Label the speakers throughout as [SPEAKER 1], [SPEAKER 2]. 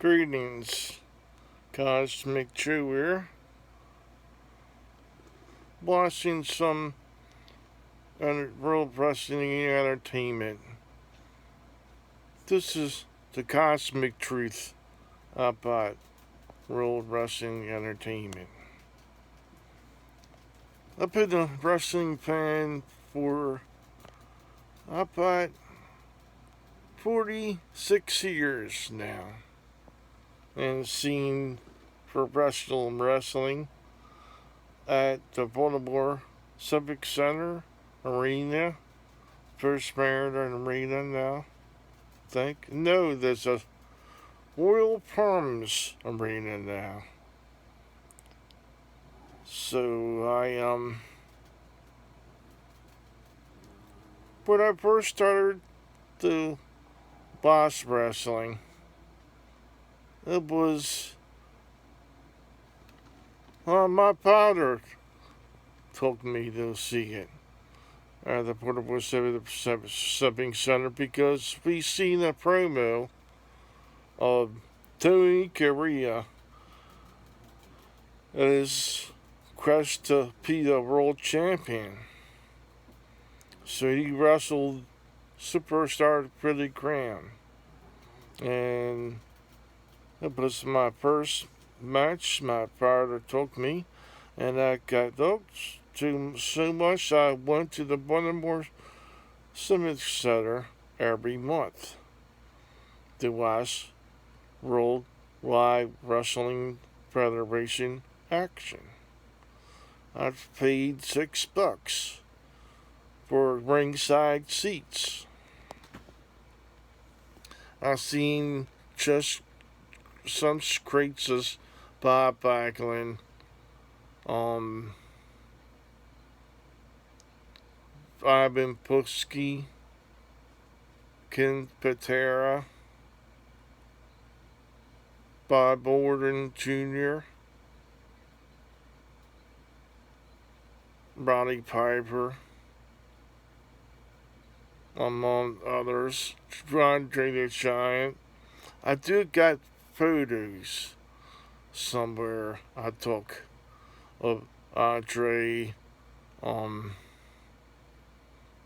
[SPEAKER 1] Greetings, Cosmic Chewer. Watching some World Wrestling Entertainment. This is the Cosmic Truth about World Wrestling Entertainment. I've been a wrestling fan for about 46 years now, and seen professional wrestling at the Baltimore Civic Center Arena, First Meridian Arena now. No, there's a Royal Palms Arena now. So when I first started to watch wrestling, it was my father took me to see it at the Portable Civic Center because we seen a promo of Tony Correa as quest to be the world champion. So he wrestled superstar Billy Graham, and it was my first match. My father took me, and I got hooked so much I went to the Baltimore Civic Center every month to watch Worldwide Wrestling Federation action. I paid $6 for ringside seats. I seen just some greats as Bob Backlund, Ivan Putski, Ken Patera, Bob Orton Jr., Roddy Piper, among others, Andre the Giant. I do got photos somewhere I took of Andre,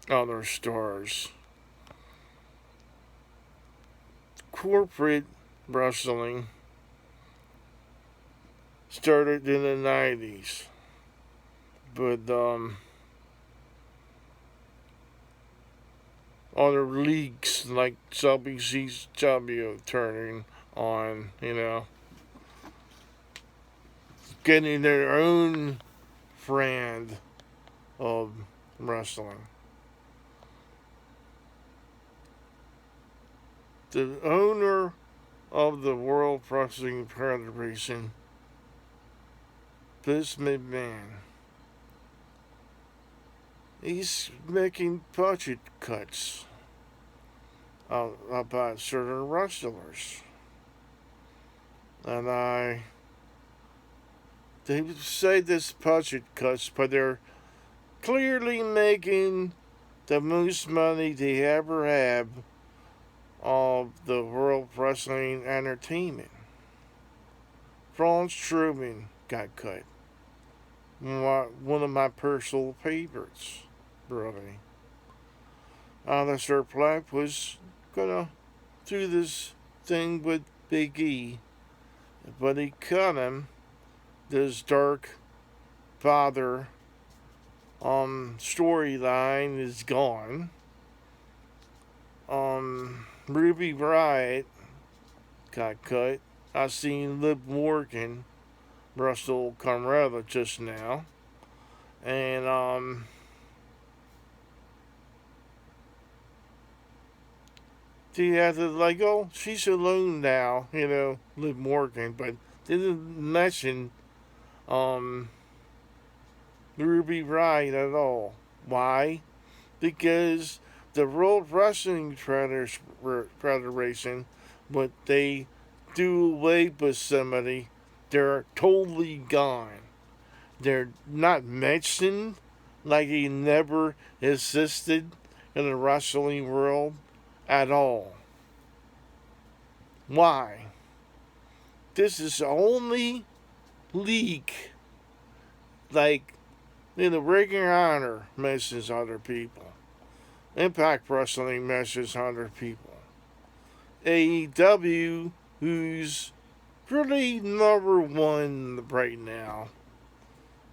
[SPEAKER 1] other stars. Corporate wrestling started in the 90s, but other leagues like WCW turning on, getting their own brand of wrestling. The owner of the World Wrestling Federation, Vince McMahon, he's making budget cuts about certain wrestlers. And they say this budget cuts, but they're clearly making the most money they ever have of the World Wrestling Entertainment. Braun Strowman got cut. One of my personal favorites, really. Aleister Black was gonna do this thing with Big E, but he cut him. This dark father storyline is gone. Ruby Riott got cut. I seen Liv Morgan wrestle Carmella just now, and they had to she's alone now, Liv Morgan, but they didn't mention Ruby Riott at all. Why? Because the World Wrestling Federation, when they do away with somebody, they're totally gone. They're not mentioned like he never existed in the wrestling world at all. Why? this is the only league, like, in the Ring of Honor messes other people. Impact Wrestling messes other people. AEW, who's really number one right now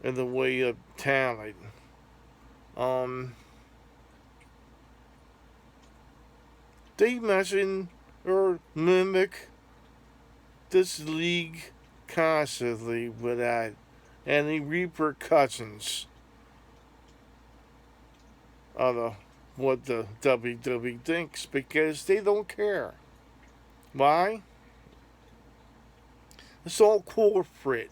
[SPEAKER 1] in the way of talent. They mention or mimic this league constantly without any repercussions of what the WWE thinks, because they don't care. Why? It's all corporate.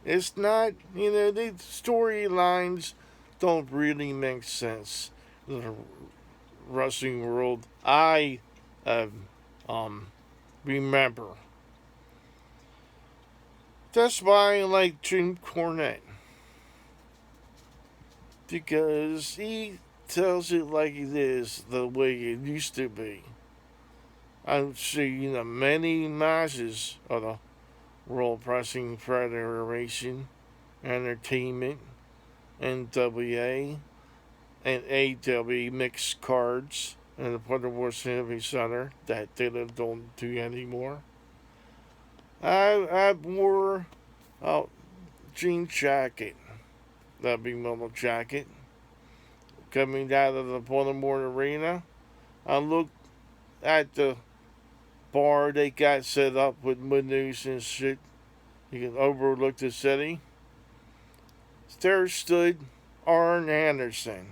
[SPEAKER 1] It's not, the storylines don't really make sense in the wrestling world. I remember. That's why I like Jim Cornette, because he tells it like it is, the way it used to be. I've seen many matches of the World Wrestling Federation, Entertainment, NWA, and AW mixed cards in the Portable Civic Center that they don't do anymore. I wore a jean jacket, that big metal jacket, coming out of the Baltimore Arena. I looked at the bar they got set up with menus and shit. You can overlook the city. There stood Arn Anderson.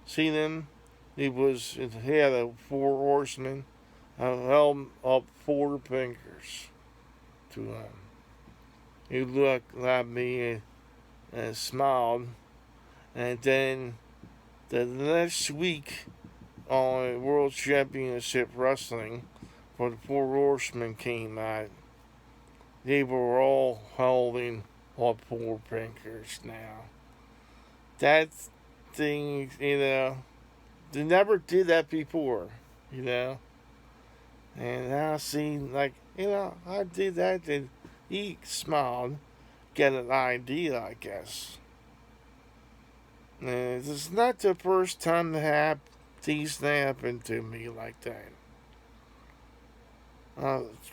[SPEAKER 1] Seen him. He had a 4 horsemen. I held up 4 fingers to him. He looked at me and smiled. And then the next week on World Championship Wrestling, for the 4 horsemen came out, they were all holding up 4 fingers now. That thing, they never did that before, And now see, like, I did that, and he smiled, get an idea, I guess. And it's not the first time that these happened to me like that.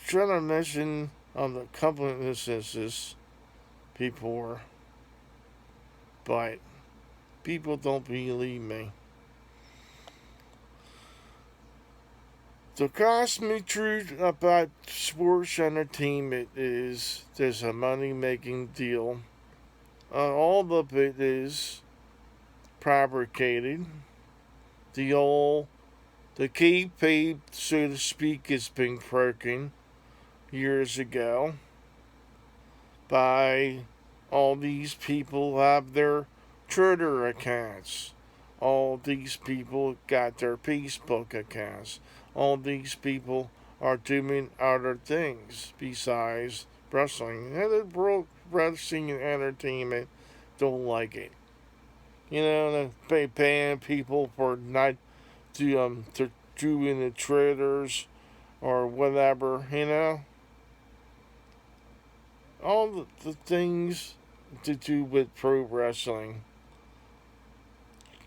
[SPEAKER 1] Trying to mention on the couple of instances before, but people don't believe me. The cosmic truth about sports entertainment is there's a money-making deal. All of it is fabricated. The kayfabe, so to speak, has been broken years ago by all these people who have their Twitter accounts. All these people got their Facebook accounts. All these people are doing other things besides wrestling. And the World Wrestling and Entertainment don't like it. They paying people for not to doing the traders or whatever, All the things to do with pro wrestling.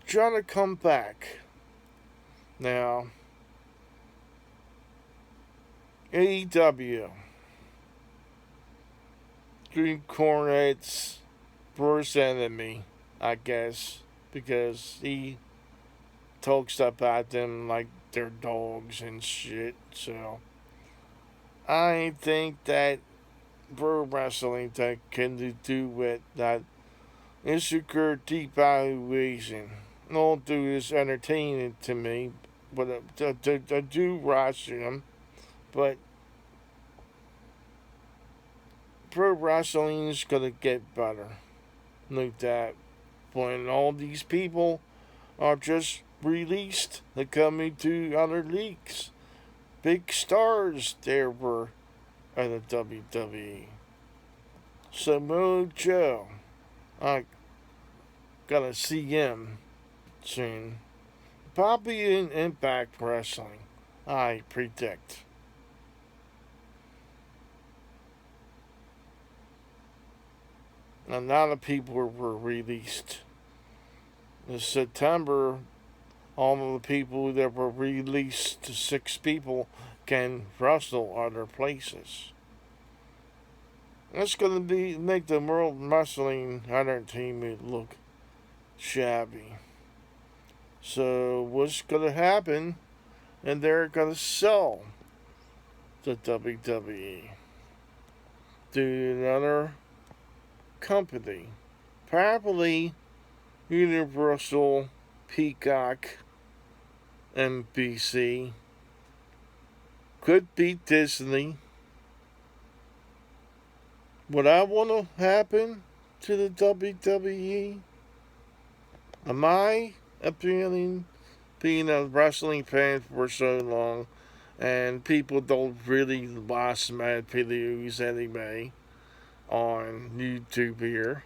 [SPEAKER 1] Trying to come back. Now, AEW. Jim Cornette's worst enemy, I guess, because he talks about them like they're dogs and shit. So, I think that pro wrestling that can do with that insecure devaluation. All do is entertaining to me, but I do watch them. But pro wrestling is gonna get better, like that. When all these people are just released, they're coming to other leagues. Big stars there were at the WWE. Samoa Joe, I gotta see him soon. Probably in Impact Wrestling. I predict. A lot of people were released. In September, all of the people that were released, to 6 people, can wrestle other places. That's going to make the World Wrestling Entertainment look shabby. So what's going to happen? And they're going to sell the WWE to another company, probably Universal, Peacock, NBC. Could be Disney. Would I want to happen to the WWE? Am I appealing, being a wrestling fan for so long, and people don't really watch my videos anyway on YouTube here?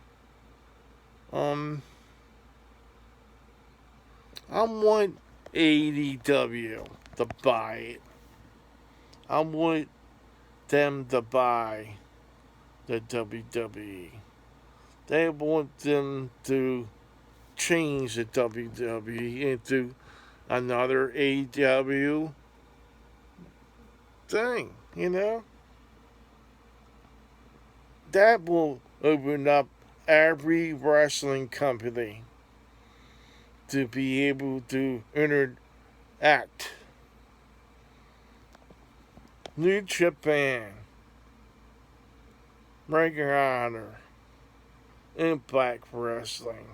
[SPEAKER 1] I want AEW to buy it. I want them to buy the WWE. They want them to change the WWE into another AEW thing, you know? That will open up every wrestling company to be able to interact. New Japan, Ring of Honor, Impact Wrestling,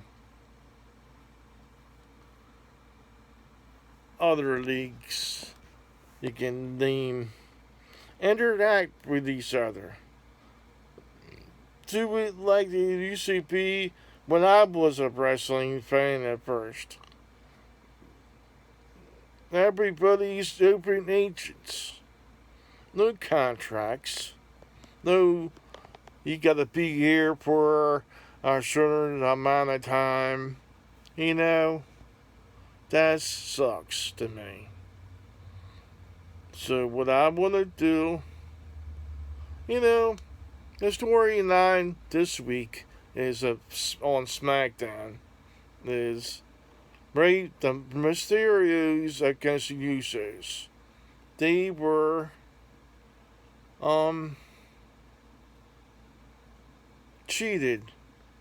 [SPEAKER 1] other leagues you can name, interact with each other. Do it like it used to be when I was a wrestling fan at first. Everybody's open agents. No contracts. No, you gotta be here for a certain amount of time. You know, that sucks to me. So what I want to do, you know, the storyline this week is on SmackDown is the Mysterios against the Usos. They were cheated.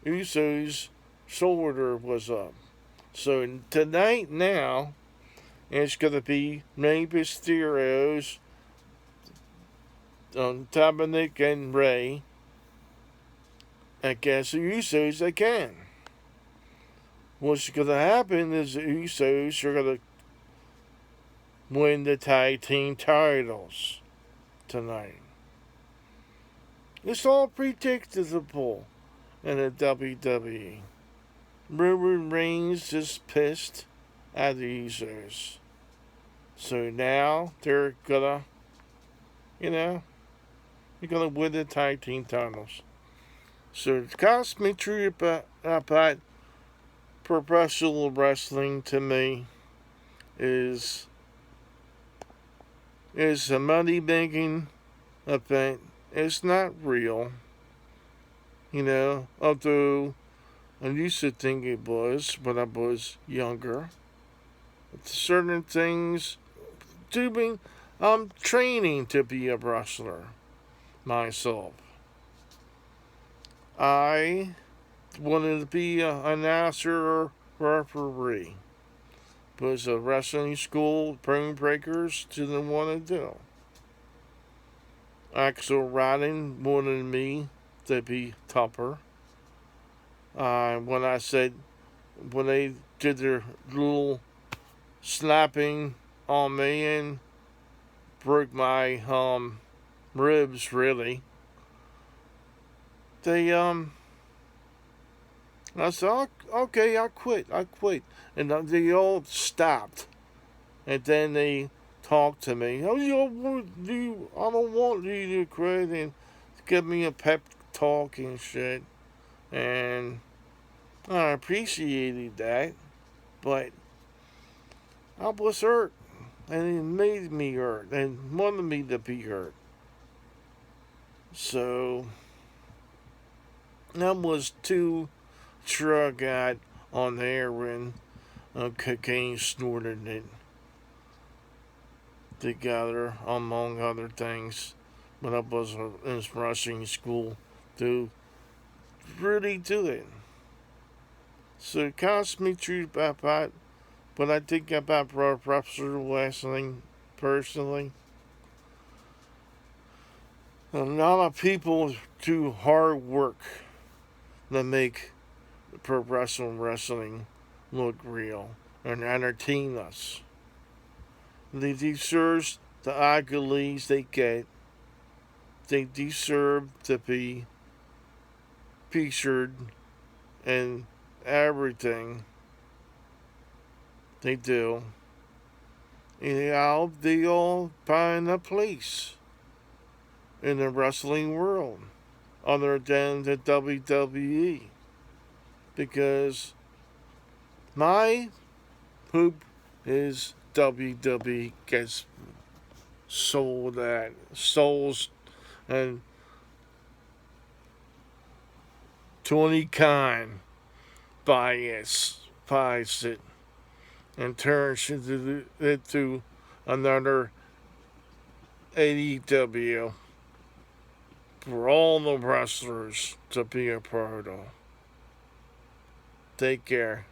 [SPEAKER 1] Usos' shoulder was up. So tonight now, it's gonna be Rey Mysterio's Dominic and Ray against the Usos again. What's gonna happen is the Usos are gonna win the tag team titles tonight. It's all predictable in the WWE. Roman Reigns is pissed at the Usos. So now they're gonna, they're gonna win the tag team titles. So the commentary about professional wrestling to me is a money making event. It's not real. Although I used to think it was when I was younger. Certain things, I'm training to be a wrestler myself. I wanted to be an announcer or referee. Was a wrestling school, Prone Breakers didn't want to do. Axel Riding wanted me to be tougher. When they did their little slapping on me and broke my ribs, really, I said, okay, I quit. And they all stopped. And then they talked to me. Oh, I don't want you to quit. And give me a pep talk and shit. And I appreciated that. But I was hurt. and it made me hurt and wanted me to be hurt. So I was too drug out on heroin, cocaine snorted it together, among other things. When I was in rushing school to really do it. So it cost me true about what I think about professional wrestling personally. A lot of people do hard work to make professional wrestling look real and entertain us. They deserve the accolades they get. They deserve to be featured in everything they do. And they all find a place in the wrestling world other than the WWE. Because my hope is WWE gets sold at souls and Tony Khan buys it and turns into another AEW for all the wrestlers to be a part of. Take care.